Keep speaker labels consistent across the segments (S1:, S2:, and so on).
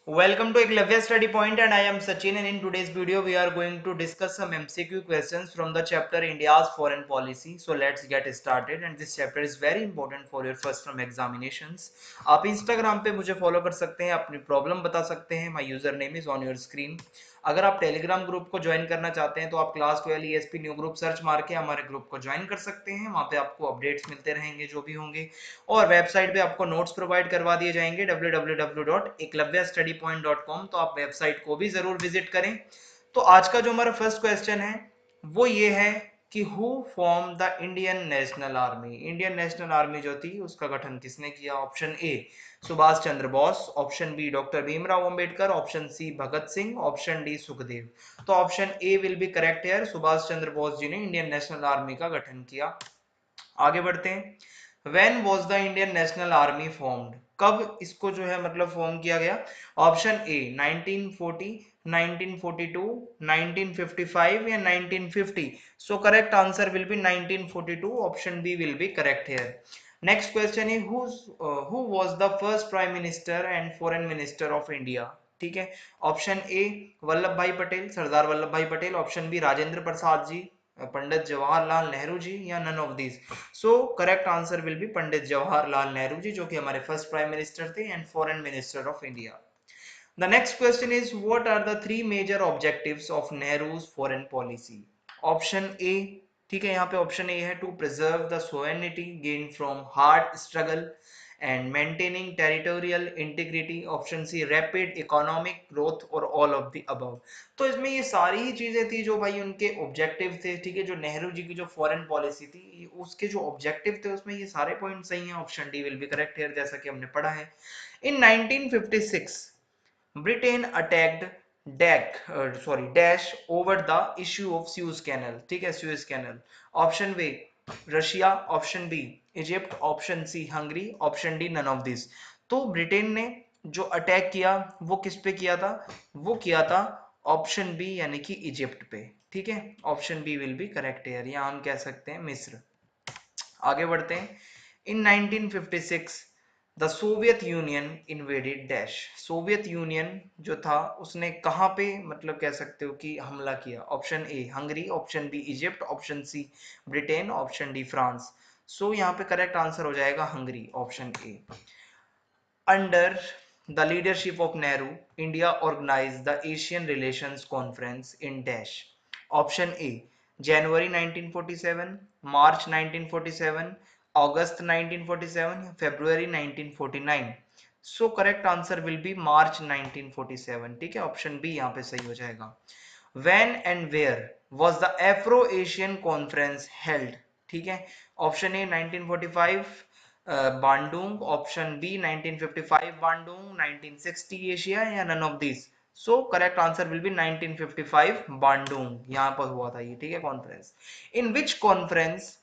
S1: Welcome to Eklavya Study Point and I am Sachin, and in today's video we are going to discuss some MCQ questions from the chapter India's Foreign Policy. So let's get started, and this chapter is very important for your first term examinations. आप Instagram पे मुझे follow कर सकते हैं, अपनी problem बता सकते हैं. My username is on your screen. अगर आप टेलीग्राम ग्रुप को ज्वाइन करना चाहते हैं तो आप class 12 ESP new group search मार के हमारे ग्रुप को ज्वाइन कर सकते हैं. वहां पे आपको अपडेट्स मिलते रहेंगे जो भी होंगे, और वेबसाइट पे आपको नोट्स प्रोवाइड करवा दिए जाएंगे www.eklavyastudypoint.com. तो आप वेबसाइट को भी जरूर विजिट करें. तो आज का जो हमारा फर्स्ट क्वेश्चन है वो ये है कि who form the Indian National Army. Indian National Army जो थी उसका गठन किसने किया? Option A Subhash Chandra Bose, option B doctor Bhimrao Ambedkar, option C Bhagat Singh, option D Sukhdev. तो option A will be correct here. Subhash Chandra Bose ji ने इंडियन नेशनल आर्मी का गठन किया. आगे बढ़ते हैं. When was the Indian National Army formed? कब इसको जो है मतलब फॉर्म किया गया? ऑप्शन ए 1940, 1942, 1955 या 1950. So correct answer will be 1942. Option B will be correct here. Next question है who was the first prime minister and foreign minister of India. ठीक है. ऑप्शन ए वल्लभ भाई Patel, Sardar Vallabhbhai Patel, option B Rajendra Prasad ji, Pandit Jawaharlal Nehru ji, या none of these. So correct answer will be Pandit Jawaharlal Nehru ji, जो कि हमारे first prime minister थे and foreign minister of India. The next question is what are the three major objectives of Nehru's foreign policy. Option A, ठीक है, यहाँ पे option A है to preserve the sovereignty gain from hard struggle and maintaining territorial integrity. Option C rapid economic growth, और all of the above. तो इसमें ये सारी ही चीजें थी जो भाई उनके ऑब्जेक्टिव थे. ठीक है, जो नेहरू जी की जो फॉरेन पॉलिसी थी उसके जो ऑब्जेक्टिव थे उसमें ये सारे पॉइंट सही हैं. Option D will be correct here, जैसा कि हमने पढ़ा है. In 1956 Britain attacked dash over the issue of Suez canal. ठीक है, Suez canal. Option B Russia, option B Egypt, option C Hungary, option D none of this. तो Britain ने जो अटैक किया वो किस पे किया था? वो किया था ऑप्शन बी यानी कि इजिप्ट पे. ठीक है, option B will be correct here, या हम कह सकते हैं मिस्र. आगे बढ़ते हैं. In 1956 the Soviet Union invaded dash. Soviet Union जो था उसने कहां पे मतलब कह सकते हो कि हमला किया? Option A Hungary, option B Egypt, option C Britain, option D France. So यहाँ पे करेक्ट आंसर हो जाएगा Hungary, option A. Under the leadership of Nehru, India organized the Asian Relations Conference in dash. Option A January 1947, March 1947, August 1947, February 1949. So correct answer will be March 1947. ठीक है, option B यहाँ पे सही हो जाएगा. When and where was the Afro-Asian Conference held? ठीक है, option A 1945 Bandung, option B 1955 Bandung, 1960 Asia, या none of this. So correct answer will be 1955 Bandung, यहाँ पर हुआ था ये. ठीक है, conference. In which conference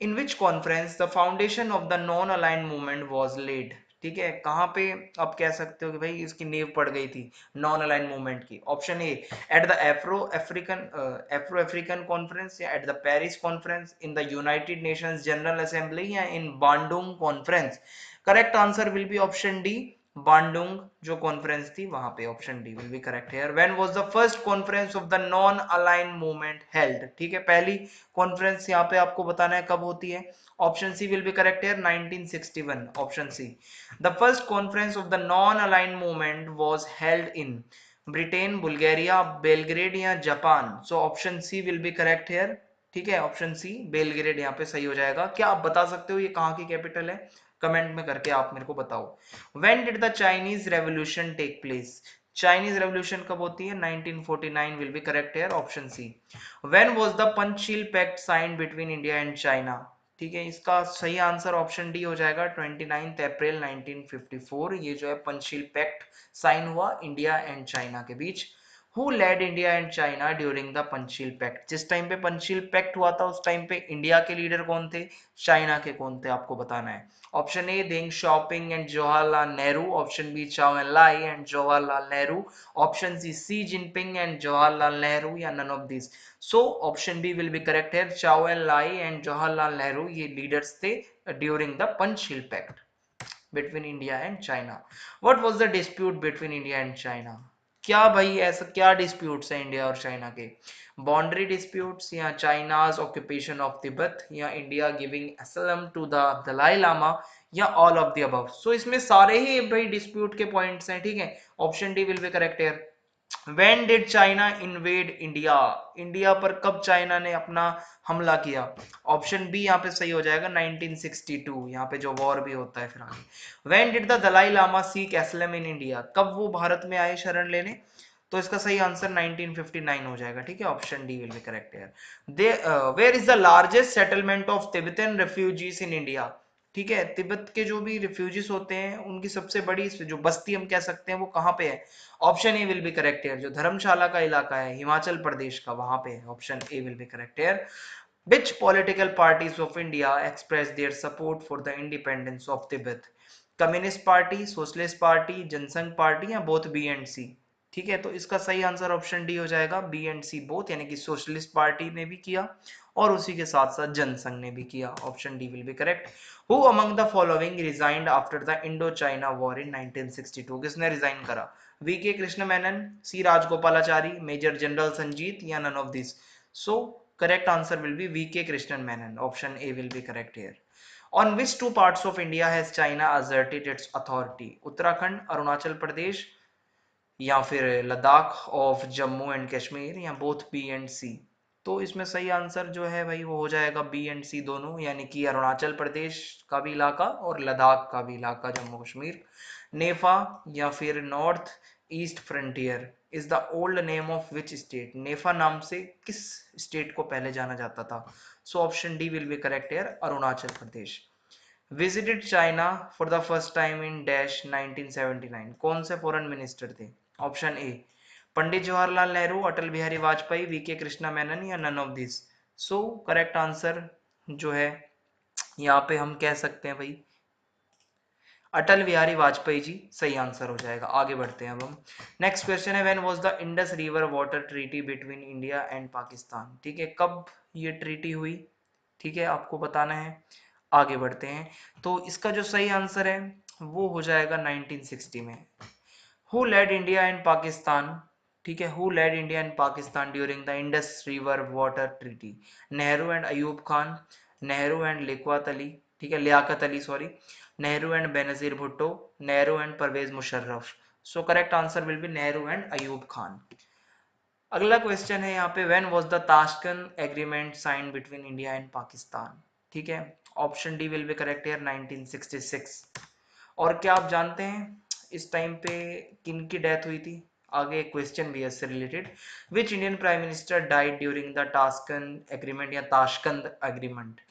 S1: in which conference the foundation of the non aligned movement was led. ठीक है, कहां पे आप कह सकते हो कि भाई इसकी नींव पड़ गई थी नॉन अलाइंड मूवमेंट की? Option A at the Afro African conference, या at the Paris conference, in the United Nations General Assembly, या in Bandung conference. Correct answer will be option D, Bandung जो कॉन्फ्रेंस थी वहां पे. Option D will be correct here. When was the first conference of the non aligned movement held. ठीक है, पहली conference यहाँ पे आपको बताना है कब होती है. Option C will be correct here, 1961, option C. The first conference of the non aligned movement was held in Britain, Bulgaria, Belgrade, या Japan. So option C will be correct here. ठीक है, ऑप्शन सी Belgrade यहाँ पे सही हो जाएगा. क्या आप बता सकते हो ये कहाँ की कैपिटल है? कमेंट में करके आप मेरे को बताओ. When did the Chinese revolution take place. Chinese revolution कब होती है? 1949 will be correct here, option C. When was the Panchsheel pact signed between India and China. ठीक है, इसका सही आंसर ऑप्शन डी हो जाएगा, 29 अप्रैल 1954. ये जो है पंचशील पैक्ट साइन हुआ इंडिया एंड चाइना के बीच. Who led India and China during the Panchsheel pact. जिस टाइम पे पंचशील पैक्ट हुआ था उस टाइम पे इंडिया के लीडर कौन थे, चाइना के कौन थे, आपको बताना है. Option A Deng Xiaoping and Jawaharlal Nehru, option B Chou En Lai and Jawaharlal Nehru, option C Jinping and Jawaharlal Nehru, या none of this. So option B will be correct है, Chou En Lai and Jawaharlal Nehru ये लीडर्स थे during the Panchsheel pact. Between India and China. What was the dispute between India and China? क्या भाई ऐसा क्या disputes है India और China के? बाउंड्री डिस्प्यूट्स, या चाइनाज ऑक्यूपेशन ऑफ तिब्बत, या India giving asylum to the Dalai Lama, या all of the above? So इसमें सारे ही भाई डिस्प्यूट के पॉइंट्स हैं, ठीक है। Option D will be correct here. When did China invade India? India पर कब चाइना ने अपना हमला किया? ऑप्शन बी यहाँ पे सही हो जाएगा, 1962, यहाँ पे जो वॉर भी होता है फिर आगे। When did the Dalai Lama seek asylum in India? कब वो भारत में आए शरण लेने? तो इसका सही आंसर 1959 हो जाएगा, ठीक है। Option D will be correct here. They where is the largest settlement of Tibetan refugees in India? ठीक है, तिब्बत के जो भी रिफ्यूजीज होते हैं उनकी सबसे बड़ी जो बस्ती हम कह सकते हैं वो कहाँ पे है? Option A will be correct here, जो धर्मशाला का इलाका है हिमाचल प्रदेश का, वहां पे है। Option A will be correct here. Which political parties of India expressed their support for the independence of Tibet? Communist party, socialist party, Jana Sangh party, या बोथ बी एंड सी? ठीक है, तो इसका सही आंसर ऑप्शन डी हो जाएगा, B and C both, यानी कि सोशलिस्ट पार्टी ने भी किया और उसी के साथ साथ जनसंघ ने भी किया। Option D will be correct. Who among the following resigned after the Indo China war in 1962? किसने रिजाइन करा? V K Krishna Menon, C Rajagopalachari, major general Sanjeet, या none of this? So correct answer will be VK Krishnan Menon. Option A will be correct here. On which two parts of India has China asserted its authority? Uttarakhand, Arunachal Pradesh, या फिर Ladakh of Jammu and Kashmir, या both B and सी? तो इसमें सही answer जो है भाई वो हो जाएगा बी एंड सी दोनों, यानी कि अरुणाचल प्रदेश का भी इलाका और लद्दाख का भी इलाका, जम्मू कश्मीर। नेफा या फिर north east frontier is the old name of which state? NEFA नाम से किस स्टेट को पहले जाना जाता था? So option D will be correct here, Arunachal Pradesh. Visited China for the first time in dash 1979? कौन से फॉरेन मिनिस्टर थे? Option A Pandit Jawaharlal Nehru, Atal Bihari Vajpayee, V K Krishna Menon, या none of this? So correct answer जो है यहाँ पे हम कह सकते हैं भाई अटल बिहारी वाजपेयी जी सही आंसर हो जाएगा। आगे बढ़ते हैं अब हम। नेक्स्ट क्वेश्चन है, when was the Indus river water treaty between India and Pakistan? ठीक है, कब ये ट्रीटी हुई? ठीक है, आपको बताना है। आगे बढ़ते हैं, तो इसका जो सही आंसर है वो हो जाएगा 1960 में। Who led India and Pakistan? ठीक है, who led India and Pakistan during the Indus river water treaty? Nehru and Ayub Khan, Nehru and Liaquat Ali, ठीक है Liaquat Ali sorry, Nehru and Benazir Bhutto, Nehru and Pervez Musharraf? So correct answer will be Nehru and Ayub Khan. अगला क्वेश्चन है यहाँ पे, when was the Tashkent agreement sign between India and Pakistan? ठीक है, option D will be correct here, 1966। और क्या आप जानते हैं इस टाइम पे किन की डेथ हुई थी? आगे एक क्वेश्चन भी है इससे related. Which Indian prime minister died during the Tashkent agreement या ताशकंद एग्रीमेंट?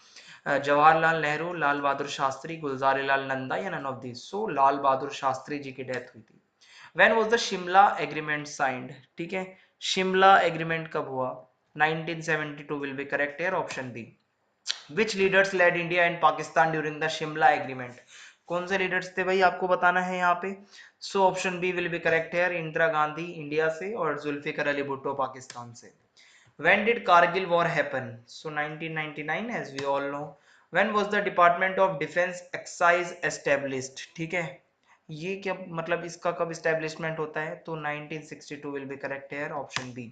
S1: जवाहरलाल नेहरू, लाल बहादुर शास्त्री, गुलजारीलाल नंदा, या none of this? So Lal Bahadur Shastri ji की डेथ हुई थी। When was the Shimla agreement signed? ठीक है, शिमला एग्रीमेंट कब हुआ? 1972 will be correct here, option B. Which leaders led India and Pakistan during the Shimla agreement? कौन से लीडर्स थे भाई, आपको बताना है यहाँ पे। So option B will be correct here, Indira Gandhi India से और जुल्फिकर अली भुट्टो पाकिस्तान से। When did Kargil war happen? So 1999 as we all know. When was the Department of Defense Excise established? ठीक है, ये क्या मतलब इसका कब establishment होता है? तो 1962 will be correct here, option B.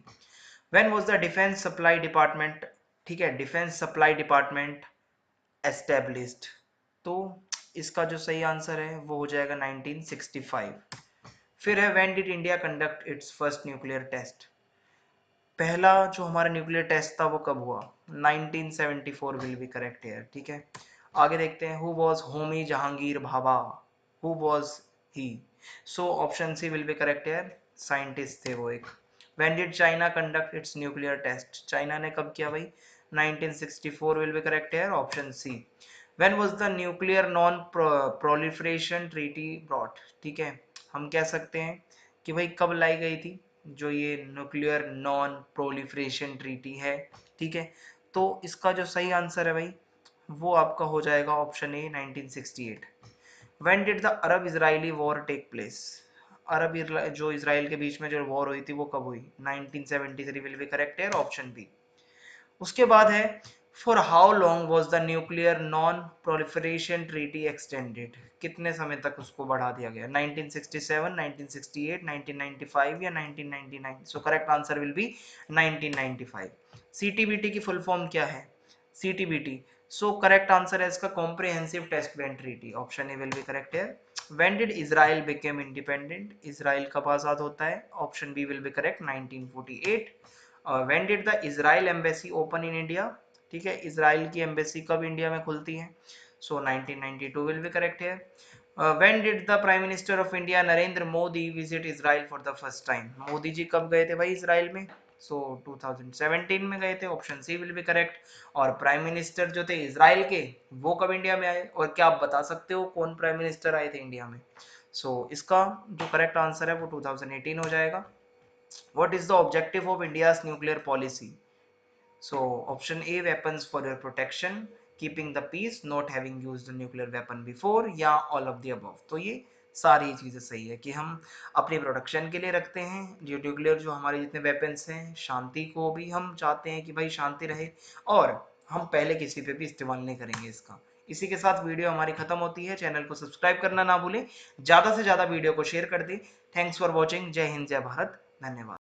S1: When was the Defense Supply Department? ठीक है, Defense Supply Department established? तो इसका जो सही आंसर है वो हो जाएगा 1965। फिर है, when did India conduct its first nuclear test? पहला जो हमारा न्यूक्लियर टेस्ट था वो कब हुआ? 1974 विल बी करेक्ट हियर, ठीक है। आगे देखते हैं, who was Homi Jehangir Bhabha? Who was he? So option C will be correct here, scientist थे वो एक। When did China conduct its nuclear test? China ने कब किया भाई? 1964 will be correct here, option C. When was the nuclear non proliferation treaty brought? ठीक है, हम कह सकते हैं कि भाई कब लाई गई थी जो ये न्यूक्लियर नॉन प्रोलिफरेशन ट्रीटी है? ठीक है, तो इसका जो सही आंसर है भाई वो आपका हो जाएगा option A, 1968। When did the Arab Israeli war take place? Arab जो इसराइल के बीच में जो वॉर हुई थी वो कब हुई? 1973 विल बी करेक्ट है, ऑप्शन बी। उसके बाद है, for how long was the nuclear non proliferation treaty extended, कितने समय तक उसको बढ़ा दिया गया, 1967, 1968, 1995 या 1999? So correct answer will be 1995। CTBT की फुल फॉर्म क्या है? सीटीबीटी, सो करेक्ट आंसर है इसका comprehensive test ban treaty, option A will be correct है। When did Israel became independent, Israel कब आजाद होता है? Option B will be correct, 1948। When did the Israel embassy open in India, ठीक है, Israel की एम्बेसी कब इंडिया में खुलती है? सो 1992 विल बी करेक्ट है। When did the prime minister of India Narendra Modi visit Israel for the first time, Modi ji कब गए थे भाई इजराइल में? सो 2017 में गए थे, option C will be correct. और प्राइम मिनिस्टर जो थे इजराइल के, वो कब इंडिया में आए, और क्या आप बता सकते हो कौन प्राइम मिनिस्टर आए थे इंडिया में? इसका जो करेक्ट आंसर है वो 2018 हो जाएगा। What is the objective of India's nuclear policy? So option A, weapons for your protection, keeping the peace, not having used a nuclear weapon before, या all of the above। तो ये सारी चीजें सही है कि हम अपनी प्रोटेक्शन के लिए रखते हैं जो न्यूक्लियर, जो हमारे जितने वेपन्स हैं, शांति को भी हम चाहते हैं कि भाई शांति रहे, और हम पहले किसी पे भी इस्तेमाल नहीं करेंगे इसका। इसी के साथ वीडियो हमारी खत्म होती है। चैनल को सब्सक्राइब करना ना भूलें, ज्यादा से ज्यादा वीडियो को शेयर कर दें। Thanks for watching. जय हिंद, जय भारत, धन्यवाद।